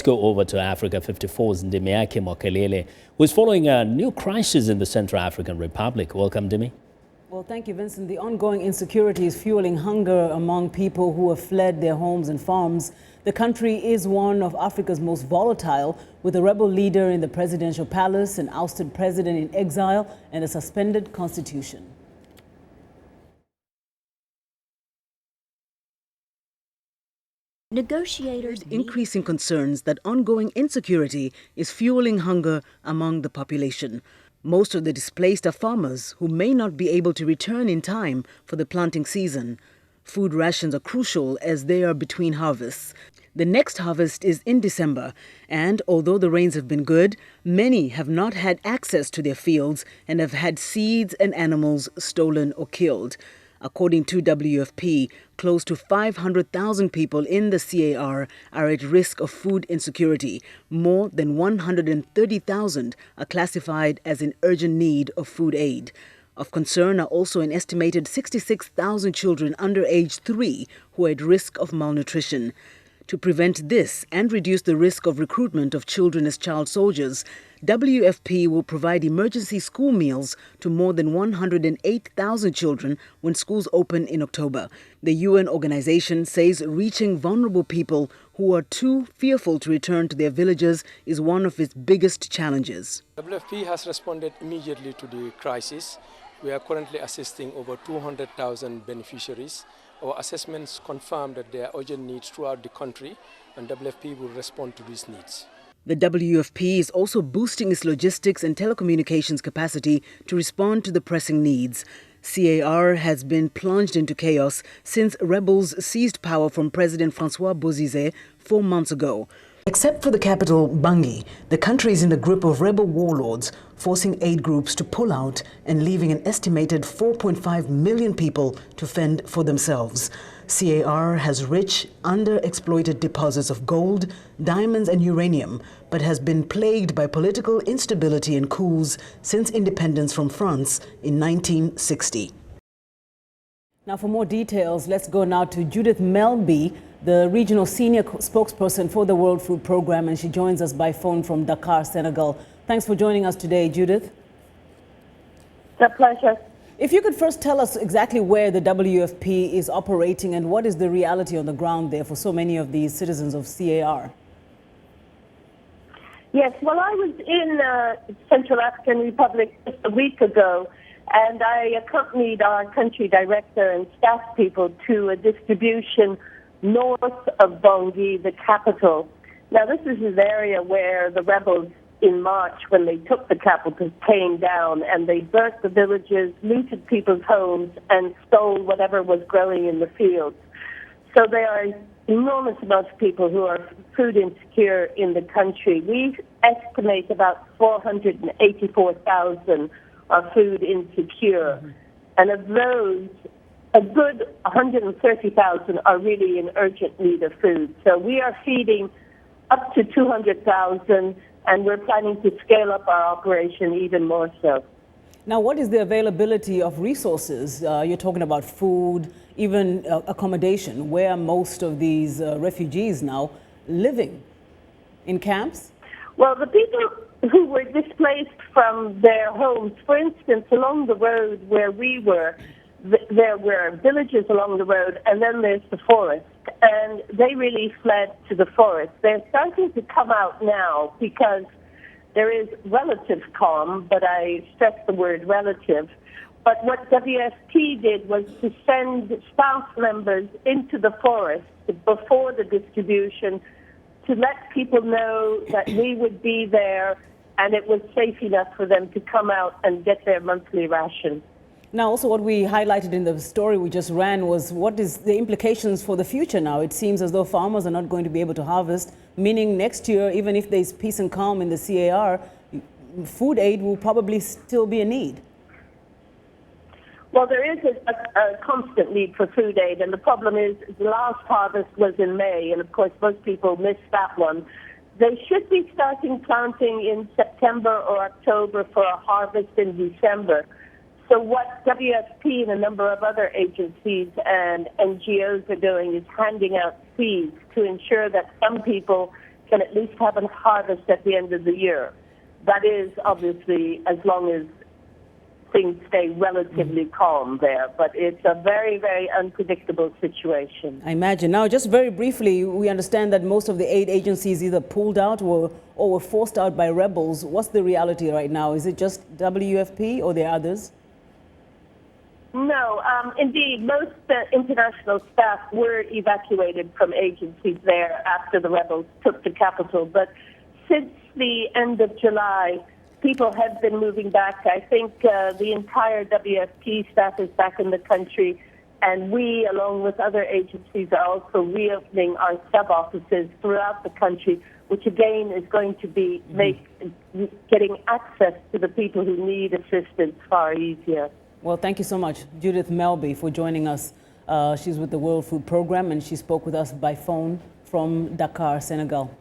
go over to Africa 54's Ndimyake Mwakalyelye, who is following a new crisis in the Central African Republic. Welcome, Ndimi. Well, thank you, Vincent. The ongoing insecurity is fueling hunger among people who have fled their homes and farms. The country is one of Africa's most volatile, with a rebel leader in the presidential palace, an ousted president in exile, and a suspended constitution. Negotiators increasing concerns that ongoing insecurity is fueling hunger among the population. Most of the displaced are farmers who may not be able to return in time for the planting season. Food rations are crucial as they are between harvests. The next harvest is in December, and although the rains have been good, many have not had access to their fields and have had seeds and animals stolen or killed. According to WFP, close to 500,000 people in the CAR are at risk of food insecurity. More than 130,000 are classified as in urgent need of food aid. Of concern are also an estimated 66,000 children under age 3 who are at risk of malnutrition. To prevent this and reduce the risk of recruitment of children as child soldiers, WFP will provide emergency school meals to more than 108,000 children when schools open in October. The UN organization says reaching vulnerable people who are too fearful to return to their villages is one of its biggest challenges. WFP has responded immediately to the crisis. We are currently assisting over 200,000 beneficiaries. Our assessments confirm that there are urgent needs throughout the country, and WFP will respond to these needs. The WFP is also boosting its logistics and telecommunications capacity to respond to the pressing needs. CAR has been plunged into chaos since rebels seized power from President Francois Bozize 4 months ago. Except for the capital, Bangui, the country is in the grip of rebel warlords, forcing aid groups to pull out and leaving an estimated 4.5 million people to fend for themselves. CAR has rich, underexploited deposits of gold, diamonds and uranium, but has been plagued by political instability and coups since independence from France in 1960. Now for more details, let's go now to Judith Melby, the regional senior spokesperson for the World Food Programme, and she joins us by phone from Dakar, Senegal. Thanks for joining us today, Judith. It's a pleasure. If you could first tell us exactly where the WFP is operating and what is the reality on the ground there for so many of these citizens of CAR. Yes, well, I was in Central African Republic just a week ago, and I accompanied our country director and staff people to a distribution north of Bangui, the capital. Now, this is an area where the rebels in March, when they took the capital, came down and they burnt the villages, looted people's homes, and stole whatever was growing in the fields. So there are enormous amounts of people who are food insecure in the country. We estimate about 484,000 are food insecure. Mm-hmm. And of those, a good 130,000 are really in urgent need of food. So we are feeding up to 200,000, and we're planning to scale up our operation even more so. Now, what is the availability of resources? You're talking about food, even accommodation. Where are most of these refugees now living? In camps? Well, the people who were displaced from their homes, for instance, along the road where we were, there were villages along the road, and then there's the forest. And they really fled to the forest. They're starting to come out now because there is relative calm, but I stress the word relative. But what WFP did was to send staff members into the forest before the distribution to let people know that we would be there and it was safe enough for them to come out and get their monthly ration. Now, also what we highlighted in the story we just ran was what is the implications for the future now? It seems as though farmers are not going to be able to harvest, meaning next year, even if there's peace and calm in the CAR, food aid will probably still be a need. Well, there is a constant need for food aid, and the problem is the last harvest was in May, and of course most people missed that one. They should be starting planting in September or October for a harvest in December. So what WFP and a number of other agencies and NGOs are doing is handing out seeds to ensure that some people can at least have a harvest at the end of the year. That is obviously as long as things stay relatively calm there, but it's a very, very unpredictable situation. I imagine. Now, just very briefly, we understand that most of the aid agencies either pulled out or were forced out by rebels. What's the reality right now? Is it just WFP or there are others? No, indeed, most international staff were evacuated from agencies there after the rebels took the capital. But since the end of July, people have been moving back. I think the entire WFP staff is back in the country, and we, along with other agencies, are also reopening our sub-offices throughout the country, which again is going to be getting access to the people who need assistance far easier. Well, thank you so much, Judith Melby, for joining us. She's with the World Food Programme, and she spoke with us by phone from Dakar, Senegal.